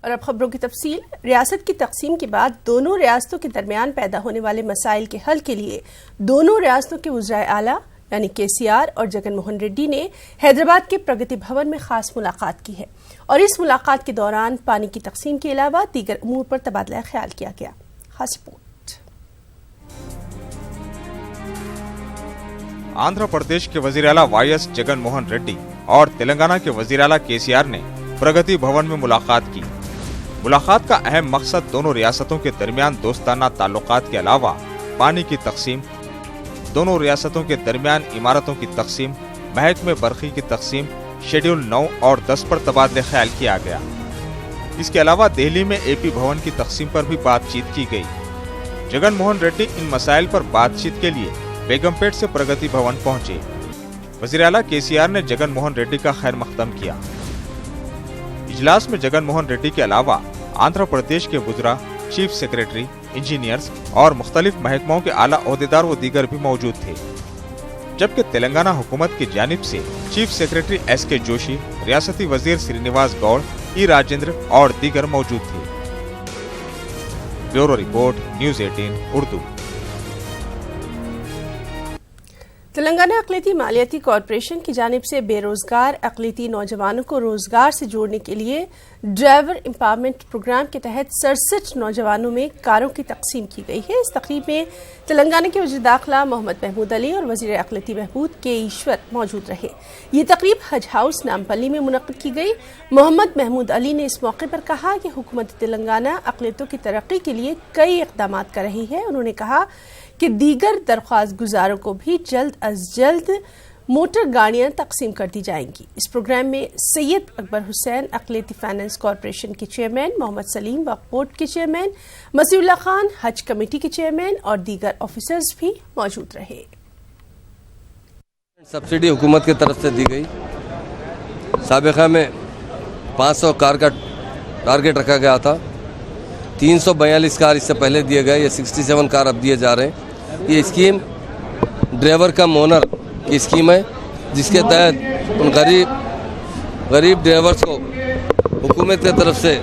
और अब खबरों की तफसील। रियासत की तकसीम के बाद दोनों रियासतों के दरमियान पैदा होने वाले मसाइल के हल के लिए दोनों रियासतों के वज़ीर आला यानी KCR और जगन मोहन रेड्डी ने हैदराबाद के प्रगति भवन में खास मुलाकात की है और इस मुलाकात के दौरान पानी की तकसीम के अलावा दीगर उमूर पर तबादला ख्याल किया गया। खास रिपोर्ट। आंध्र प्रदेश के वज़ीर आला YS जगन मोहन रेड्डी और तेलंगाना के वज़ीर आला KCR ने प्रगति भवन में मुलाकात की। मुलाकात का अहम मकसद दोनों रियासतों के दरमियान दोस्ताना ताल्लुकात के अलावा पानी की तकसीम, दोनों रियासतों के दरमियान इमारतों की तकसीम, महकमे बरक़ी की तकसीम, शेड्यूल 9 और 10 पर तबादले ख्याल किया गया। इसके अलावा दिल्ली में AP भवन की तकसीम पर भी बातचीत की गई। जगन मोहन रेड्डी इन मसाइल पर बातचीत के लिए बेगमपेट से प्रगति भवन पहुंचे। वज़ीर आला KCR ने जगन मोहन रेड्डी का खैर मकदम किया। इजलास में जगन मोहन रेड्डी के अलावा आंध्र प्रदेश के वुज़रा, चीफ सेक्रेटरी, इंजीनियर्स और मुख्तलिफ महकमाओं के आला ओहदेदार व दीगर भी मौजूद थे। जबकि तेलंगाना हुकूमत की जानिब से चीफ सेक्रेटरी SK जोशी, रियासती वजीर श्रीनिवास गौड़, E राजेंद्र और दीगर मौजूद थे। Bureau report, news 18 Urdu. Telangana अक़लियती मालियाती कॉरपोरेशन की जानिब से बेरोजगार अक़लियती नौजवानों को रोजगार से जोड़ने के लिए ड्राइवर एम्पावरमेंट प्रोग्राम के तहत 67 नौजवानों में कारों की तकसीम की गई है। इस तकरीब में तेलंगाना के वज़ीर दाखिला मोहम्मद महमूद अली और वज़ीर अक़लियती बहबूद के ईश्वर मौजूद रहे। ये तकरीब हज हाउस नामपल्ली में मुनक़्क़िद की गई। मोहम्मद महमूद अली ने इस मौके पर कहा कि हुकूमत तेलंगाना अक़लियतों की तरक्की के लिए कई इक़दाम कर रही है। उन्होंने कहा कि दीगर दरख्वास्त गुजारों को भी जल्द अज जल्द मोटर गाड़ियां तकसीम कर दी जाएंगी। इस प्रोग्राम में सैयद अकबर हुसैन अक़लियती फाइनेंस कॉरपोरेशन के चेयरमैन, मोहम्मद सलीम वक्फ बोर्ड के चेयरमैन, मसीउल्लाह खान हज कमेटी के चेयरमैन और दीगर ऑफिसर्स भी मौजूद रहे। सब्सिडी हुकूमत की तरफ से दी गई। साबिक़ा में 500 कार का टारगेट रखा गया था। 342 कार इससे पहले दिए गए। ये 67 कार अब दिए जा रहे हैं। ये स्कीम ड्राइवर कम ओनर की स्कीम है, जिसके तहत उन गरीब ड्राइवर्स को हुकूमत की तरफ से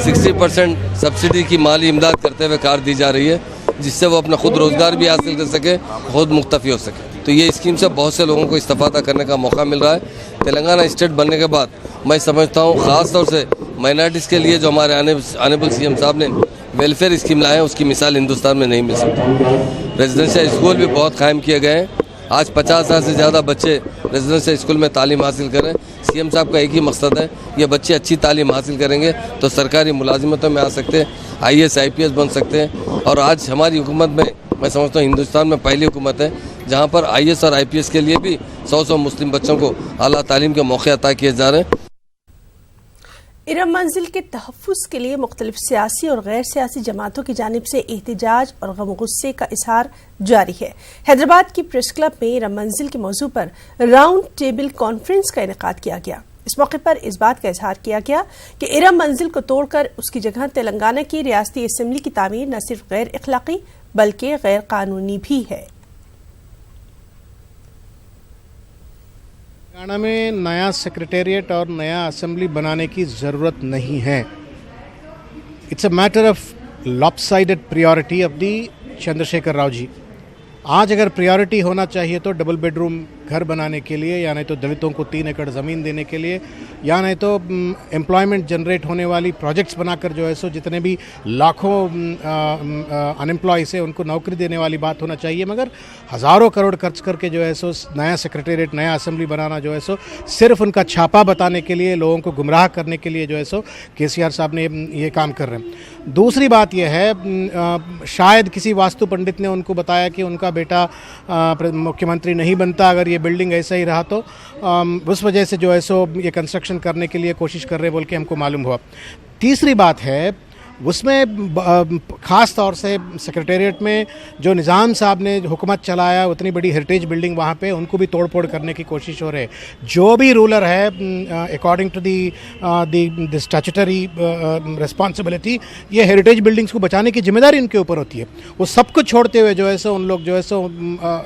60% सब्सिडी की माली इमदाद करते हुए कार दी जा रही है, जिससे वो अपना खुद रोज़गार भी हासिल कर सके, खुद मुख्तफी हो सके। तो ये स्कीम से बहुत से लोगों को इस्तेफादा करने का मौका मिल रहा है। तेलंगाना स्टेट बनने के बाद मैं समझता हूँ ख़ास तौर से माइनॉरिटीज़ के लिए जो हमारे आनेबल CM साहब ने वेलफेयर स्कीम लाए हैं, उसकी मिसाल हिंदुस्तान में नहीं मिल सकती। रेजिडेंशियल स्कूल भी बहुत कायम किए गए हैं। आज 50,000 से ज़्यादा बच्चे रेजिडेंशियल स्कूल में तालीम हासिल करें। CM साहब का एक ही मकसद है, ये बच्चे अच्छी तालीम हासिल करेंगे तो सरकारी मुलाजिमतों में आ सकते हैं, IAS IPS बन सकते हैं। और आज हमारी हुकूमत में मैं समझता हूँ हिंदुस्तान में पहली हुकूमत है जहाँ पर IAS और IPS के लिए भी 100 मुस्लिम बच्चों को आला तालीम के मौके अता किए जा रहे हैं। इरम मंजिल के तहफ़्फ़ुज़ के लिए मुख्तलिफ सियासी और गैर सियासी जमातों की जानिब से एहतजाज और गम गुस्से का इजहार जारी है। हैदराबाद की प्रेस क्लब में इरम मंजिल के मौजू पर राउंड टेबल कॉन्फ्रेंस का इनेकाद किया गया। इस मौके पर इस बात का इजहार किया गया कि इरम मंजिल को तोड़कर उसकी जगह तेलंगाना की रियासती असम्बली की तामीर न सिर्फ गैर अखलाकी बल्कि गैर कानूनी भी है। तेलंगाना में नया सेक्रेटेरिएट और नया असेंबली बनाने की ज़रूरत नहीं है। It's a matter of lopsided priority of the Chandrashekar Rao ji. आज अगर प्रायोरिटी होना चाहिए तो डबल बेडरूम घर बनाने के लिए, या नहीं तो दलितों को 3 एकड़ ज़मीन देने के लिए, या नहीं तो एम्प्लॉयमेंट जनरेट होने वाली प्रोजेक्ट्स बनाकर जो है सो जितने भी लाखों अनएम्प्लॉयज़ है उनको नौकरी देने वाली बात होना चाहिए। मगर हज़ारों करोड़ खर्च करके जो है सो नया सेक्रेटेरिएट, नया असेंबली बनाना जो है सो सिर्फ उनका छापा बताने के लिए, लोगों को गुमराह करने के लिए जो है सो KCR साहब ने ये काम कर रहे हैं। दूसरी बात यह है, शायद किसी वास्तु पंडित ने उनको बताया कि उनका बेटा मुख्यमंत्री नहीं बनता अगर ये बिल्डिंग ऐसा ही रहा, तो उस वजह से जो है सो ये कंस्ट्रक्शन करने के लिए कोशिश कर रहे बोल के हमको मालूम हुआ। तीसरी बात है, उसमें ख़ास तौर से सेक्रेटेरिएट में जो निज़ाम साहब ने हुकूमत चलाया, उतनी बड़ी हेरिटेज बिल्डिंग वहाँ पे, उनको भी तोड़ फोड़ करने की कोशिश हो रही है। जो भी रूलर है according to the statutory responsibility, ये हेरिटेज बिल्डिंग्स को बचाने की जिम्मेदारी इनके ऊपर होती है। वो सब कुछ छोड़ते हुए जो है सो उन लोग जो है सो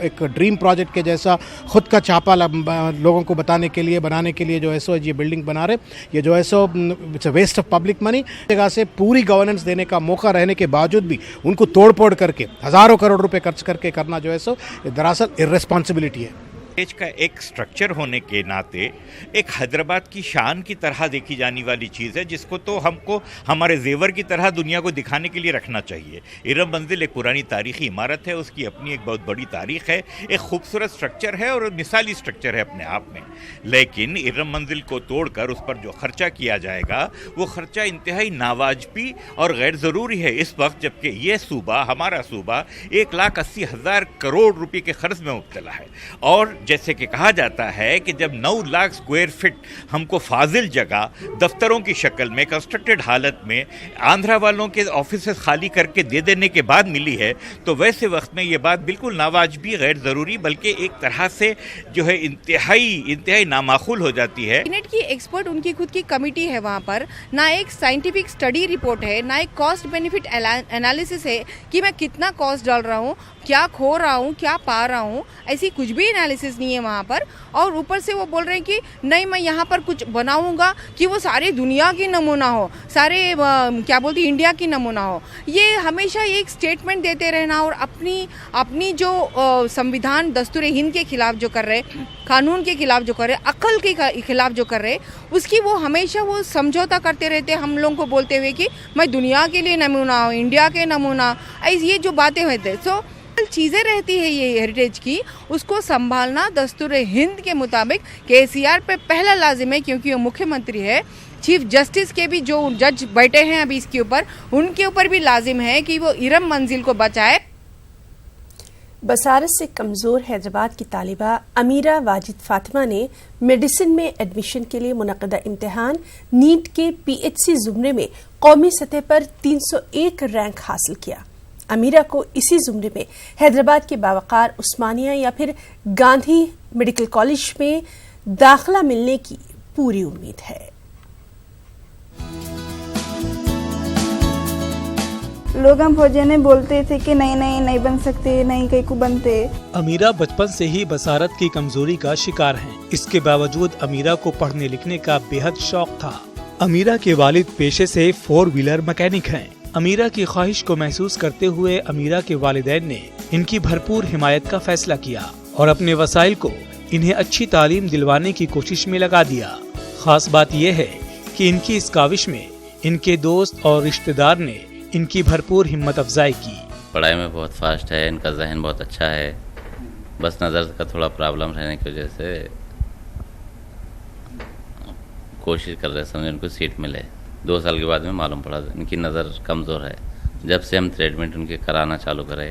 एक ड्रीम प्रोजेक्ट के जैसा खुद का छापा लोगों को बताने के लिए, बनाने के लिए जो है सो ये बिल्डिंग बना रहे। ये जो है so it's a waste of public money. जगह से पूरी गवर्नेंस देने का मौका रहने के बावजूद भी उनको तोड़ फोड़ करके हज़ारों करोड़ रुपए खर्च करके करना जो है सो दरअसल इर्रेस्पॉन्सिबिलिटी है। देश का एक स्ट्रक्चर होने के नाते एक हैदराबाद की शान की तरह देखी जाने वाली चीज़ है, जिसको तो हमको हमारे जेवर की तरह दुनिया को दिखाने के लिए रखना चाहिए। इरम मंजिल एक पुरानी तारीखी इमारत है, उसकी अपनी एक बहुत बड़ी तारीख है, एक खूबसूरत स्ट्रक्चर है और मिसाली स्ट्रक्चर है अपने आप में। लेकिन इरम मंजिल को तोड़कर उस पर जो खर्चा किया जाएगा वो खर्चा इंतहाई नावाजबी और गैर ज़रूरी है इस वक्त, जबकि ये सूबा, हमारा सूबा 1,80,000 करोड़ रुपये के खर्च में मुब्तला है। और जैसे कि कहा जाता है कि जब 9 लाख स्क्वायर फीट हमको फाजिल जगह दफ्तरों की शक्ल में कंस्ट्रक्टेड हालत में आंध्रा वालों के ऑफिस खाली करके दे देने के बाद मिली है, तो वैसे वक्त में ये बात बिल्कुल नावाजबी, गैर ज़रूरी, बल्कि एक तरह से जो है इंतहाई नामाकूल हो जाती है। कैबिनेट की एक्सपर्ट, उनकी खुद की कमेटी है वहाँ पर, ना एक साइंटिफिक स्टडी रिपोर्ट है, ना एक कॉस्ट बेनिफिट एनालिसिस है कि मैं कितना कॉस्ट डाल रहा हूँ, क्या खो रहा हूँ, क्या पा रहा हूँ, ऐसी कुछ भी एनालिसिस नहीं है वहाँ पर। और ऊपर से वो बोल रहे हैं कि नहीं मैं यहाँ पर कुछ बनाऊँगा कि वो सारे दुनिया की नमूना हो, सारे क्या बोलते इंडिया की नमूना हो। ये हमेशा एक स्टेटमेंट देते रहना और अपनी जो संविधान दस्तूर हिंद के खिलाफ जो कर रहे, कानून के खिलाफ जो कर रहे, अक्ल के खिलाफ जो कर रहे, उसकी वो हमेशा वो समझौता करते रहते हम लोगों को बोलते हुए कि मैं दुनिया के लिए नमूना हूँ, इंडिया के नमूना, ऐसी ये जो बातें होते। सो चीज़ें रहती है ये हेरिटेज की, उसको संभालना दस्तूर हिंद के मुताबिक केसीआर पे पहला लाजिम है, क्योंकि वो मुख्यमंत्री है। चीफ जस्टिस के भी जो जज बैठे हैं अभी इसके ऊपर, उनके ऊपर भी लाजिम है कि वो इरम मंजिल को बचाए। बसारत से कमज़ोर हैदराबाद की तालिबा अमीरा वाजिद फातिमा ने मेडिसिन में एडमिशन के लिए मुनक़दा इम्तिहान नीट के PHC ज़ुमरे में कौमी सतह पर 301 रैंक हासिल किया। अमीरा को इसी ज़ुमरे में हैदराबाद के बावकार उस्मानिया या फिर गांधी मेडिकल कॉलेज में दाखिला मिलने की पूरी उम्मीद है। लोग हम फौजियाने बोलते थे कि नहीं बन सकते, नहीं कहीं को बनते। अमीरा बचपन से ही बसारत की कमजोरी का शिकार हैं। इसके बावजूद अमीरा को पढ़ने लिखने का बेहद शौक था। अमीरा के वालिद पेशे से 4 व्हीलर मैकेनिक हैं। अमीरा की ख्वाहिश को महसूस करते हुए अमीरा के वालिदैन ने इनकी भरपूर हिमायत का फैसला किया और अपने वसाइल को इन्हें अच्छी तालीम दिलवाने की कोशिश में लगा दिया। खास बात यह है कि इनकी इस काविश में इनके दोस्त और रिश्तेदार ने इनकी भरपूर हिम्मत अफजाई की। पढ़ाई में बहुत फास्ट है, इनका जहन बहुत अच्छा है, बस नज़र का थोड़ा प्रॉब्लम रहने की वजह से कोशिश कर रहे हैं समझे इनको सीट मिले। 2 साल के बाद में मालूम पड़ा इनकी नज़र कमज़ोर है। जब से हम ट्रीटमेंट उनके कराना चालू करे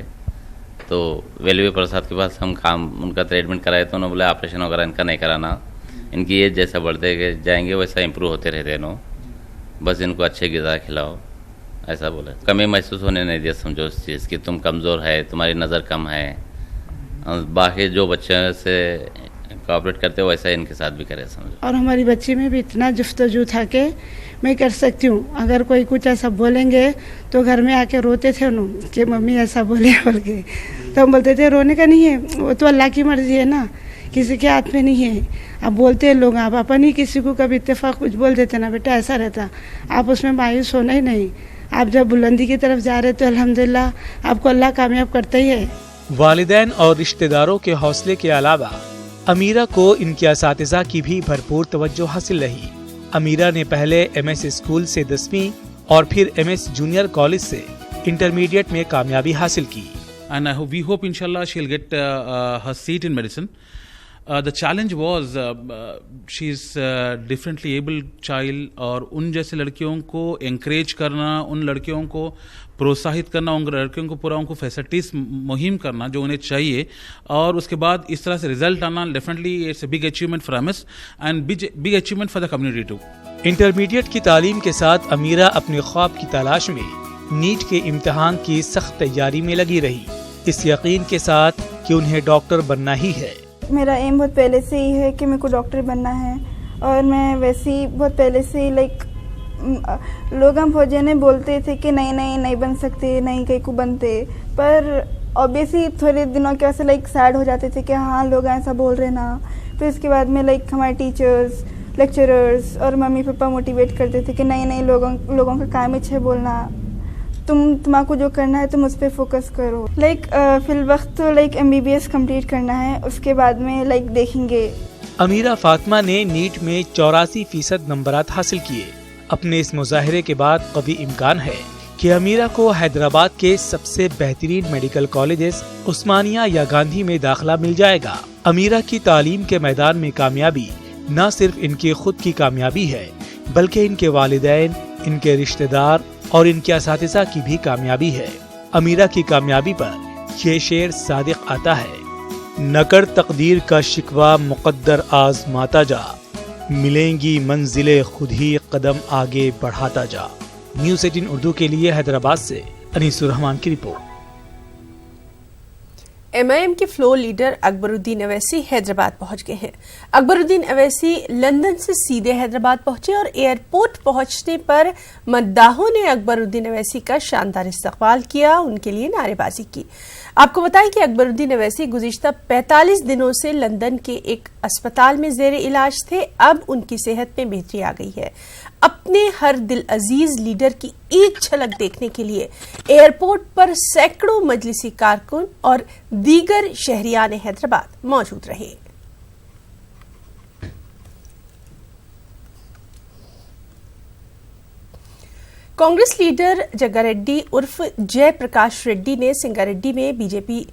तो वेलवे प्रसाद के पास हम काम उनका ट्रीटमेंट कराए तो उन्होंने बोला ऑपरेशन वगैरह इनका नहीं कराना, इनकी एज जैसा बढ़ते जाएंगे वैसा इम्प्रूव होते रहते हैं नो, बस इनको अच्छे ग़िज़ा खिलाओ, ऐसा बोला। कमी महसूस होने नहीं दिया समझो उस चीज़ की, तुम कमज़ोर है, तुम्हारी नज़र कम है, बाकी जो बच्चे से कोऑपरेट करते हो वैसा इनके साथ भी करे समझो। और हमारी बच्ची में भी इतना जुफ्तजू था कि मैं कर सकती हूँ, अगर कोई कुछ ऐसा बोलेंगे तो घर में आके रोते थे उन्होंने कि मम्मी ऐसा बोले बोल के, तो हम बोलते थे रोने का नहीं है, वो तो अल्लाह की मर्जी है ना, किसी के हाथ में नहीं है। अब बोलते हैं लोग, आप अपन ही किसी को कभी इत्तेफाक कुछ बोल देते ना बेटा ऐसा रहता, आप उसमें मायूस होना ही नहीं। आप जब बुलंदी की तरफ जा रहे तो अल्हम्दुलिल्लाह आपको अल्लाह कामयाब करता ही है। वालिदैन और रिश्तेदारों के हौसले के अलावा अमीरा को इनके असातिज़ा की भी भरपूर तवज्जो हासिल रही। अमीरा ने पहले MS स्कूल से 10वीं और फिर MS जूनियर कॉलेज से इंटरमीडिएट में कामयाबी हासिल की। And we hope inshallah she'll get her seat in medicine. The challenge was she is differently abled child, और उन जैसे लड़कियों को एंकरेज करना, उन लड़कियों को प्रोत्साहित करना, उन लड़कियों को पूरा उनको फैसिलिटीज मुहिम करना जो उन्हें चाहिए, और उसके बाद इस तरह से रिजल्ट आना, definitely it's a big achievement for us and big achievement for the community too. Intermediate की तालीम के साथ अमीरा अपने ख्वाब की तलाश में नीट के इम्तिहान की सख्त तैयारी में लगी रही, इस यकीन के साथ कि उन्हें डॉक्टर बनना ही है। मेरा एम बहुत पहले से ही है कि मेरे को डॉक्टर बनना है, और मैं वैसे ही बहुत पहले से ही लोग हम फौजी ने बोलते थे कि नहीं बन सकते, नहीं कहीं को बनते, पर ऑब्वियसली थोड़े दिनों के वैसे सैड हो जाते थे कि हाँ लोग ऐसा बोल रहे ना। फिर उसके बाद में हमारे टीचर्स, लेक्चरर्स और मम्मी पापा मोटिवेट करते थे कि नहीं लोगों का काम है बोलना, तुम्हारा जो करना है तुम उस पर फोकस करो। फिल वक्त तो MBBS कंप्लीट करना है, उसके बाद में देखेंगे। अमीरा फातिमा ने नीट में 84% नंबरात हासिल किए। अपने इस मुजाहिरे के बाद कभी इम्कान है कि अमीरा को हैदराबाद के सबसे बेहतरीन मेडिकल कॉलेजेस उस्मानिया या गांधी में दाखिला मिल जाएगा। अमीरा की तालीम के मैदान में कामयाबी न सिर्फ इनकी खुद की कामयाबी है, बल्कि इनके वालिदैन, इनके रिश्तेदार और इनके असातिज़ा की भी कामयाबी है। अमीरा की कामयाबी पर ये शेर सादिक आता है, न कर तकदीर का शिकवा मुकद्दर आज़माता जा, मिलेंगी मंजिलें खुद ही कदम आगे बढ़ाता जा। न्यूज़ 18 उर्दू के लिए हैदराबाद से अनीसुर रहमान की रिपोर्ट। MIM के फ्लोर लीडर अकबरुद्दीन अवैसी हैदराबाद पहुंच गए हैं। अकबरुद्दीन अवैसी लंदन से सीधे हैदराबाद पहुंचे और एयरपोर्ट पहुंचने पर मद्दाहों ने अकबरुद्दीन अवैसी का शानदार इस्तकबाल किया, उनके लिए नारेबाजी की। आपको बताएं कि अकबरुद्दीन अवैसी गुज़िश्ता 45 दिनों से लंदन के एक अस्पताल में ज़ेरे इलाज थे। अब उनकी सेहत में बेहतरी आ गई है। अपने हर दिल अजीज लीडर की एक झलक देखने के लिए एयरपोर्ट पर सैकड़ों मजलिसी कारकुन और दीगर शहरियान हैदराबाद मौजूद रहे। कांग्रेस लीडर जग्गारेड्डी उर्फ जयप्रकाश रेड्डी ने सिंगारेड्डी में बीजेपी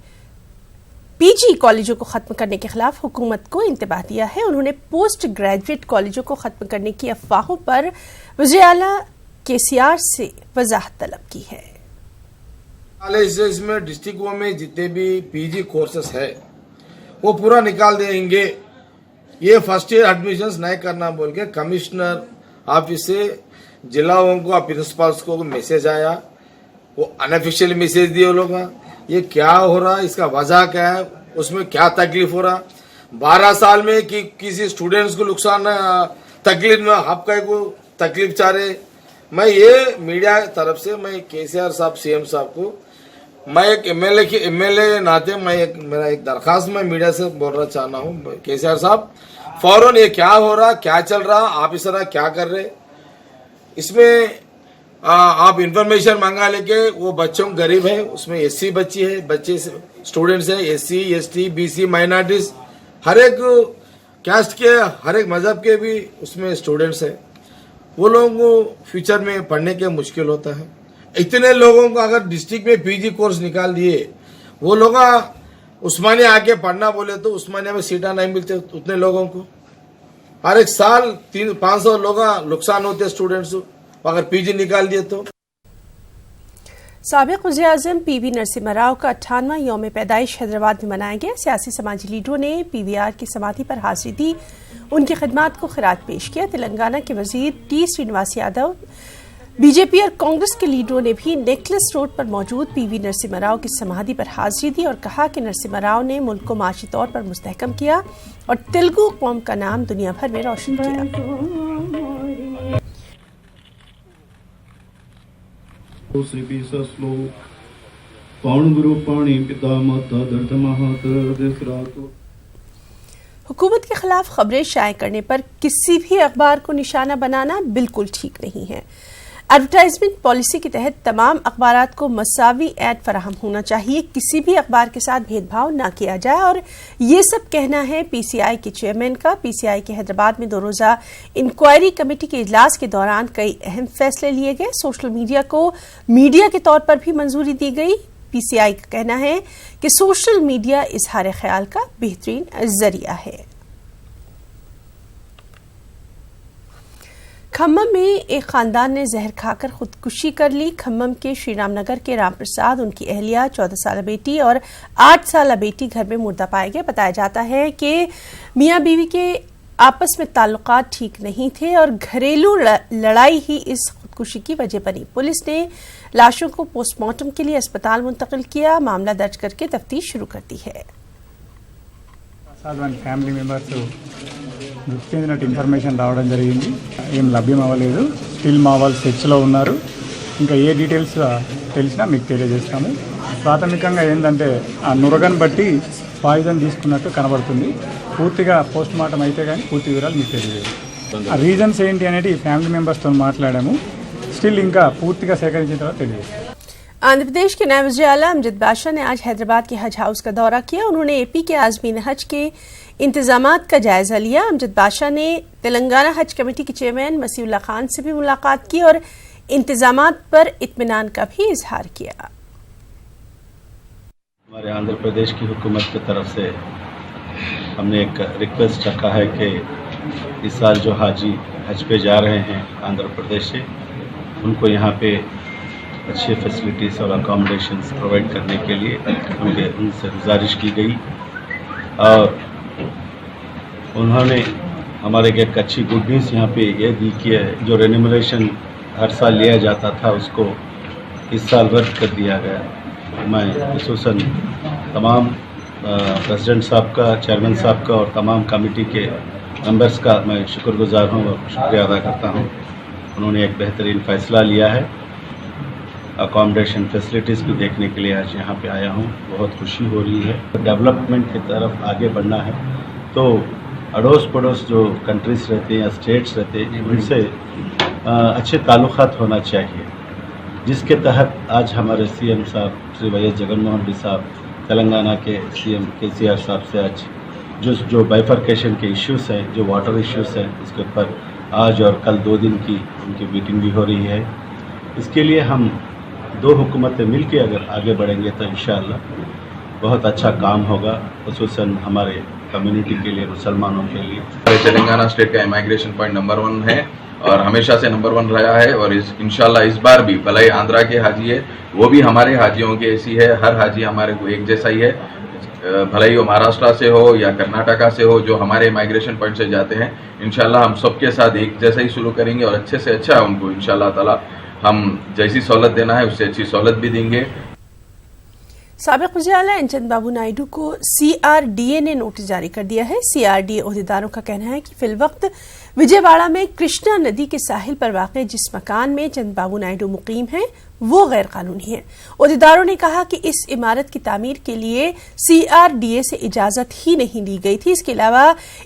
पीजी कॉलेजों को खत्म करने के खिलाफ हुकूमत को इंतबाह दिया है। उन्होंने पोस्ट ग्रेजुएट कॉलेजों को खत्म करने की अफवाहों पर वज़ीर आला केसीआर से वजाहत तलब की है। कॉलेजेस में डिस्ट्रिक्टों में जितने भी पीजी कोर्सेस है वो पूरा निकाल देंगे। ये फर्स्ट ईयर एडमिशंस नहीं करना बोल के कमिश्नर ऑफिस से जिलाओं को प्रिंसिपल्स को मैसेज आया, वो अनऑफिशियल मैसेज दिए वो लोग। ये क्या हो रहा है, इसका वजह क्या है, उसमें क्या तकलीफ हो रहा। 12 साल में कि किसी स्टूडेंट्स को नुकसान तकलीफ में आपका को तकलीफ चाह रहे। मैं ये मीडिया तरफ से मैं केसीआर साहब सीएम साहब को मैं एक एमएलए नाते मेरा एक दरखास्त मैं मीडिया से बोलना चाहना हूँ। केसीआर साहब फौरन ये क्या हो रहा, क्या चल रहा, आप इस तरह क्या कर रहे, इसमें आप इंफॉर्मेशन मंगा लेके। वो बच्चों गरीब है, उसमें एससी बच्ची है, बच्चे स्टूडेंट्स है, एससी एसटी बीसी माइनॉरिटीज, हर एक कास्ट के हर एक मजहब के भी उसमें स्टूडेंट्स है। वो लोगों को फ्यूचर में पढ़ने के मुश्किल होता है। इतने लोगों को अगर डिस्ट्रिक्ट में पीजी कोर्स निकाल दिए, वो लोग उस्मानिया आके पढ़ना बोले तो उस्मानिया में सीटा नहीं मिलते उतने लोगों को। हर एक साल 300-500 लोग नुकसान होते स्टूडेंट्स अगर पीजी निकाल दिए तो। साबिक वज़ीर आज़म पीवी नरसिम्हा राव का 98वां यौम पैदाइश हैदराबाद में मनाया गया। सियासी समाजी लीडरों ने पीवीआर की समाधि पर हाजिरी दी, उनकी खिदमात को खिराज पेश किया। तेलंगाना के वजीर टी श्रीनिवास यादव, बीजेपी और कांग्रेस के लीडरों ने भी नेकलेस रोड पर मौजूद पीवी नरसिम्हा राव की समाधि पर हाजिरी दी और कहा कि नरसिम्हा राव ने मुल्क को माशी तौर पर मुस्तहकम किया और तेलुगु कौम का नाम दुनिया भर में रोशन किया। हुकूमत के खिलाफ खबरें शाये करने पर किसी भी अखबार को निशाना बनाना बिल्कुल ठीक नहीं है। एडवर्टाइजमेंट पॉलिसी के तहत तमाम अखबारात को मसावी ऐड फराहम होना चाहिए, किसी भी अखबार के साथ भेदभाव ना किया जाए। और ये सब कहना है पीसीआई के चेयरमैन का। पीसीआई के हैदराबाद में 2 रोज़ा इंक्वायरी कमेटी के इजलास के दौरान कई अहम फैसले लिए गए। सोशल मीडिया को मीडिया के तौर पर भी मंजूरी दी गई। पीसीआई का कहना है कि सोशल मीडिया इजहार ख्याल का बेहतरीन जरिया है। खम्मम में एक खानदान ने जहर खाकर खुदकुशी कर ली। खम्मम के श्रीरामनगर के राम प्रसाद, उनकी अहलिया, 14 साल बेटी और 8 साल बेटी घर में मुर्दा पाए गए। बताया जाता है कि मियां बीवी के आपस में ताल्लुकात ठीक नहीं थे और घरेलू लड़ाई ही इस खुदकुशी की वजह बनी। पुलिस ने लाशों को पोस्टमार्टम के लिए अस्पताल मुंतकिल किया। मामला दर्ज करके तफ्तीश शुरू कर दी है। ఫ్యామిలీ మెంబర్స్ మృతి చెందినట్టు ఇన్ఫర్మేషన్ రావడం జరిగింది. ఏం లభ్యం అవ్వలేదు. స్టిల్ మా వాళ్ళు సెర్చ్లో ఉన్నారు. ఇంకా ఏ డీటెయిల్స్ తెలిసినా మీకు తెలియజేస్తాము. ప్రాథమికంగా ఏంటంటే ఆ నురగను బట్టి పాయిజన్ తీసుకున్నట్టు కనబడుతుంది. పూర్తిగా పోస్ట్ మార్టం అయితే కానీ పూర్తి వివరాలు మీకు తెలియజేస్తాము. ఆ రీజన్స్ ఏంటి అనేది ఫ్యామిలీ మెంబర్స్తో మాట్లాడాము. స్టిల్ ఇంకా పూర్తిగా సేకరించిన తర్వాత తెలియజేస్తాము. आंध्र प्रदेश के नायब वज़ीर आला अमजद बाशा ने आज हैदराबाद के हज हाउस का दौरा किया। उन्होंने एपी के आज़मीन हज के इंतजामात का जायजा लिया। अमजद बाशा ने तेलंगाना हज कमेटी के चेयरमैन मसीउल्लाह खान से भी मुलाकात की और इंतजामात पर इत्मीनान का भी इजहार किया। हमारे आंध्र प्रदेश की हुकूमत की तरफ से हमने एक रिक्वेस्ट रखा है कि इस साल जो हाजी हज पे जा रहे हैं आंध्र प्रदेश से, उनको यहाँ पे अच्छी फैसिलिटीज़ और अकोमोडेशंस प्रोवाइड करने के लिए उनसे गुजारिश की गई और उन्होंने हमारे एक अच्छी गुड न्यूज़ यहाँ पे ये दी कि जो रेन्यूमरेशन हर साल लिया जाता था उसको इस साल रद्द कर दिया गया। मैं खुसूसन तमाम प्रेसिडेंट साहब का, चेयरमैन साहब का और तमाम कमेटी के मेंबर्स का मैं शुक्रगुजार हूँ और शुक्रिया अदा करता हूँ। उन्होंने एक बेहतरीन फ़ैसला लिया है। अकोमोडेशन फैसिलिटीज़ भी देखने के लिए आज यहाँ पे आया हूँ। बहुत खुशी हो रही है। डेवलपमेंट की तरफ आगे बढ़ना है तो अड़ोस पड़ोस जो कंट्रीज़ रहते हैं या स्टेट्स रहते हैं उनसे अच्छे ताल्लुकात होना चाहिए, जिसके तहत आज हमारे सीएम साहब श्री वाईएस जगनमोहन रेड्डी साहब, तेलंगाना के सीएम केसीआर साहब से आज जो बाइफर्केशन के इश्यूज़ हैं, जो वाटर इश्यूज़ हैं, उसके ऊपर आज और कल 2 दिन की उनकी मीटिंग भी हो रही है। इसके लिए हम 2 हुकूमतें मिलकर अगर आगे बढ़ेंगे तो इंशाअल्लाह बहुत अच्छा काम होगा, खुसूसन हमारे कम्युनिटी के लिए, मुसलमानों के लिए। तेलंगाना स्टेट का इमिग्रेशन पॉइंट नंबर 1 है और हमेशा से नंबर 1 रहा है और इंशाअल्लाह इस बार भी भले ही आंध्रा के हाजी है वो भी हमारे हाजियों की ऐसी है। हर हाजी हमारे को एक जैसा ही है, भले ही वो महाराष्ट्र से हो या कर्नाटका से हो, जो हमारे इमिग्रेशन पॉइंट से जाते हैं इंशाअल्लाह हम सबके साथ एक जैसा ही शुरू करेंगे और अच्छे से अच्छा उनको इंशाअल्लाह ताला हम जैसी सहूलत देना है उससे अच्छी सहूलत भी देंगे। साबिक वज़ीर आला एन चंद्रबाबू नायडू को CRDA ने नोटिस जारी कर दिया है। CRDA ओहदेदारों का कहना है कि फिलवक्त विजयवाड़ा में कृष्णा नदी के साहिल पर वाक़ जिस मकान में चंद्रबाबू नायडू मुकीम हैं वो गैर कानूनी है। ओहदेदारों ने कहा कि इस इमारत की तामीर के लिए CRDA से इजाजत ही नहीं ली गई थी। इसके अलावा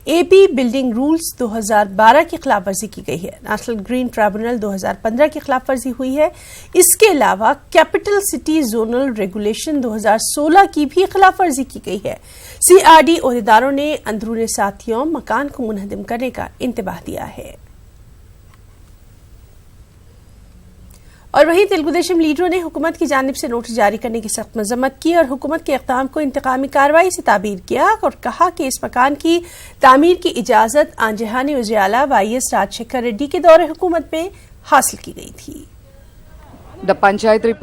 AP बिल्डिंग रूल्स 2012 की खिलाफ वर्जी की गई है। नेशनल ग्रीन ट्राइब्यूनल 2015 की खिलाफ वर्जी हुई है। इसके अलावा कैपिटल सिटी जोनल रेगुलेशन 2016 की भी खिलाफ वर्जी की गई है। CRD ओहदेदारों ने अंदरूनी साथियों मकान को मुनहदम करने का इंतबाह दिया है। और वहीं तेलुगुदेशम लीडरों ने हुकूमत की जानिब से नोटिस जारी करने की सख्त मजम्मत की और हुकूमत के इक़दाम को इंतकामी कार्रवाई से ताबीर किया और कहा कि इस मकान की तामीर की इजाजत आंजहानी वज़ीर आला वाईएस राजशेखर रेड्डी के दौरे हुकूमत में हासिल की गई थी। The Panchayatri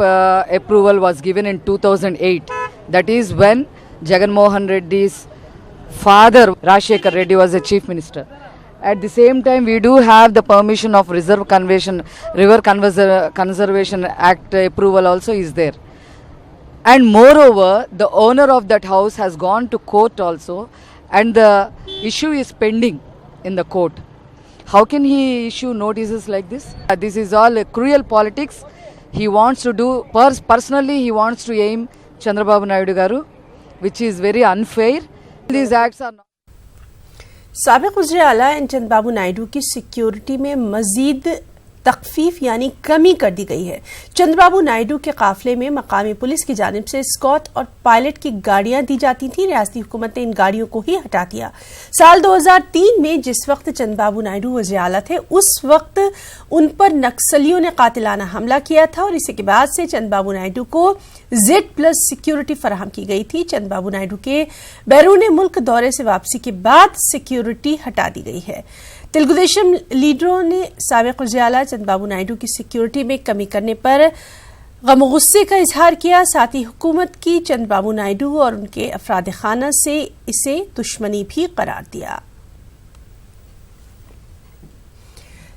approval was given in 2008. That is when Jagan Mohan Reddy's father Rajshekar Reddy was the chief minister. At the same time, we do have the permission of River Conservation Act approval also is there. And moreover, the owner of that house has gone to court also, and the issue is pending in the court. How can he issue notices like this? This is all cruel politics. He wants to do, personally he wants to aim Chandrababu Naidu Garu, which is very unfair. These acts are not. साबिक वज़ीर आला N Chandrababu Naidu की security में मजीद तखफीफ यानी कमी कर दी गई है। चंद्रबाबू नायडू के काफिले में मकामी पुलिस की जानिब से स्कॉट और पायलट की गाड़ियां दी जाती थी। रियासती हुकूमत ने इन गाड़ियों को ही हटा दिया। साल 2003 में जिस वक्त चंद्रबाबू नायडू वज़ीर आला थे, उस वक्त उन पर नक्सलियों ने कातिलाना हमला किया था और इसी के बाद से चंद्रबाबू नायडू को Z+ सिक्योरिटी फराहम की गई थी। चंद्रबाबू नायडू के बैरून मुल्क दौरे से वापसी के बाद सिक्योरिटी हटा दी गई है। तेलुगु देशम लीडरों ने साबिक वज़ीर आला चंद्रबाबू नायडू की सिक्योरिटी में कमी करने पर गम गुस्से का इजहार किया। साथ ही हुकूमत की चंद्रबाबू नायडू और उनके अफराद खाना से इसे दुश्मनी भी करार दिया।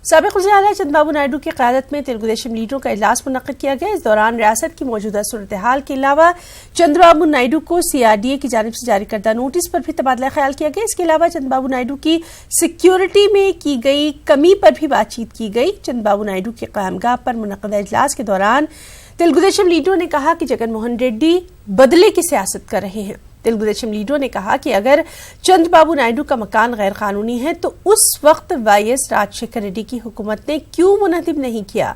साबिक वज़ीर आला चंद्रबाबू नायडू की क़यादत में तेलुगु देशम लीडरों का इजलास मुनक़्क़िद किया गया। इस दौरान रियासत की मौजूदा सूरत हाल के अलावा चंद्रबाबू नायडू को CRDA की जानिब से जारी करदा नोटिस पर भी तबादला ख्याल किया गया। इसके अलावा चंद्रबाबू नायडू की सिक्योरिटी में की गई कमी पर भी बातचीत की गई। चंद्रबाबू नायडू के क़यामगाह पर मुनक़्क़िदा इजलास के दौरान तेलुगु देशम लीडरों ने कहा कि जगन मोहन रेड्डी बदले की सियासत कर रहे हैं। तेलुगु देशम लीडरों ने कहा कि अगर चंद्रबाबू नायडू का मकान गैर कानूनी है तो उस वक्त YS राजशेखर रेड्डी की हुकूमत ने क्यों मुनहदिम नहीं किया।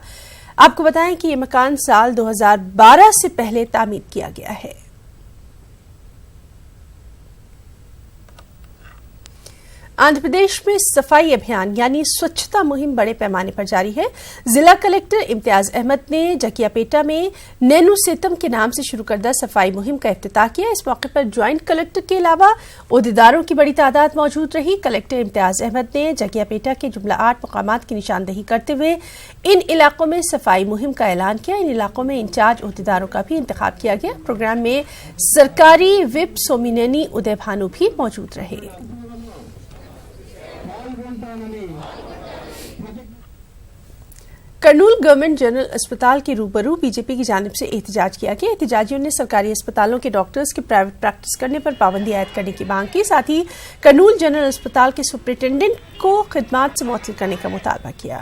आपको बताएं कि ये मकान साल 2012 से पहले तामीर किया गया है। आंध्र प्रदेश में सफाई अभियान यानी स्वच्छता मुहिम बड़े पैमाने पर जारी है। जिला कलेक्टर इम्तियाज अहमद ने जकियापेटा में नैनू सेतम के नाम से शुरू करदा सफाई मुहिम का इफ्तिताह किया। इस मौके पर ज्वाइंट कलेक्टर के अलावा ओहदेदारों की बड़ी तादाद मौजूद रही। कलेक्टर इम्तियाज अहमद ने जकियापेटा के जुमला 8 मुकामात की निशानदही करते हुए इन इलाकों में सफाई मुहिम का ऐलान किया। इन इलाकों में इंचार्ज ओहदेदारों का भी इंतखाब किया गया। प्रोग्राम में सरकारी विप सोमिनेनी उदय भानु भी मौजूद रहे। कर्नूल गवर्नमेंट जनरल अस्पताल के रूबरू बीजेपी की जानिब से एहतजाज किया गया। एहतजाजियों ने सरकारी अस्पतालों के डॉक्टर्स के प्राइवेट प्रैक्टिस करने पर पाबंदी आयद करने की मांग की। साथ ही कर्नूल जनरल अस्पताल के सुपरिटेंडेंट को खिदमात से मुअत्तल करने का मुतालबा किया।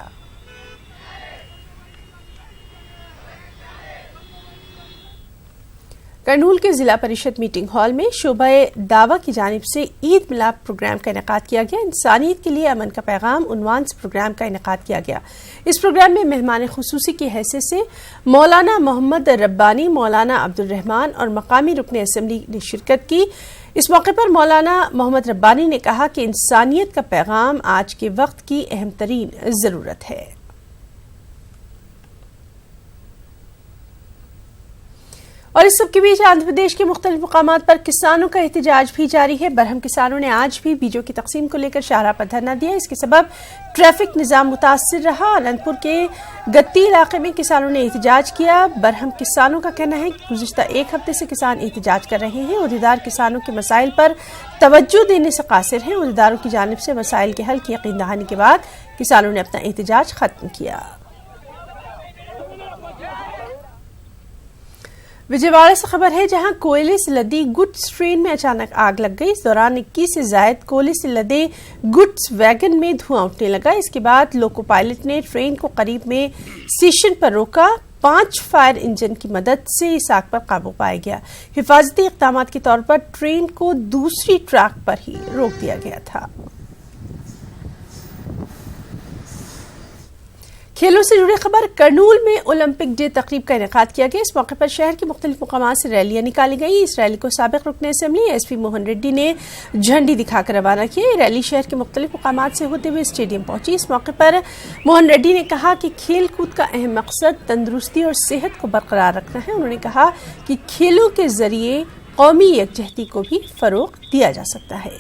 कर्नूल के जिला परिषद मीटिंग हॉल में शोबाए दावा की जानिब से ईद मिलाद प्रोग्राम का इनेकाद किया गया। इंसानियत के लिए अमन का पैगाम उन्वान से प्रोग्राम का इनेकाद किया गया। इस प्रोग्राम में मेहमान खुसूसी की हैसियत से मौलाना मोहम्मद रब्बानी, मौलाना अब्दुल रहमान और मकामी रुकन असम्बली ने शिरकत की। इस मौके पर मौलाना मोहम्मद रब्बानी ने कहा कि इंसानियत का पैगाम आज के वक्त की अहम तरीन जरूरत है। और इस सब के बीच आंध्र प्रदेश के मुख्तलिफ मुकामात पर किसानों का एहतजाज भी जारी है। बरहम किसानों ने आज भी बीजों की तकसीम को लेकर शाहराह पर धरना दिया। इसके सबब ट्रैफिक निजाम मुतासिर रहा। अनंतपुर के गत्ती इलाके में किसानों ने एहतजाज किया। बरहम किसानों का कहना है कि गुज़िश्ता एक हफ्ते से किसान एहतजाज कर रहे हैं। ओहदेदार किसानों के मसाइल पर तवज्जो देने से कासिर हैं। ओहदेदारों की जानिब से मसाइल के हल की यकीन दहानी के बाद किसानों ने अपना एहतजाज खत्म किया। विजयवाड़ा से खबर है, जहां कोयले से लदी गुड्स ट्रेन में अचानक आग लग गई। इस दौरान 21 से ज्यादा कोयले से लदे गुड्स वैगन में धुआं उठने लगा। इसके बाद लोको पायलट ने ट्रेन को करीब में स्टेशन पर रोका। 5 फायर इंजन की मदद से इस आग पर काबू पाया गया। हिफाजती इक़दाम के तौर पर ट्रेन को दूसरी ट्रैक पर ही रोक दिया गया था। खेलों से जुड़ी खबर, कर्नूल में ओलंपिक डे तकरीब का इनेकाद किया गया। इस मौके पर शहर के मुख्तलिफ मुकामात से रैलियां निकाली गई। इस रैली को साबिक रुकन असम्बली SP मोहन रेड्डी ने झंडी दिखाकर रवाना किया। रैली शहर के मुख्तलिफ मुकामात से होते हुए स्टेडियम पहुंची। इस मौके पर मोहन रेड्डी ने कहा कि खेल कूद का अहम मकसद तंदुरुस्ती और सेहत को बरकरार रखना है। उन्होंने कहा कि खेलों के जरिए कौमी यकजहती को भी फरोग दिया जा सकता है।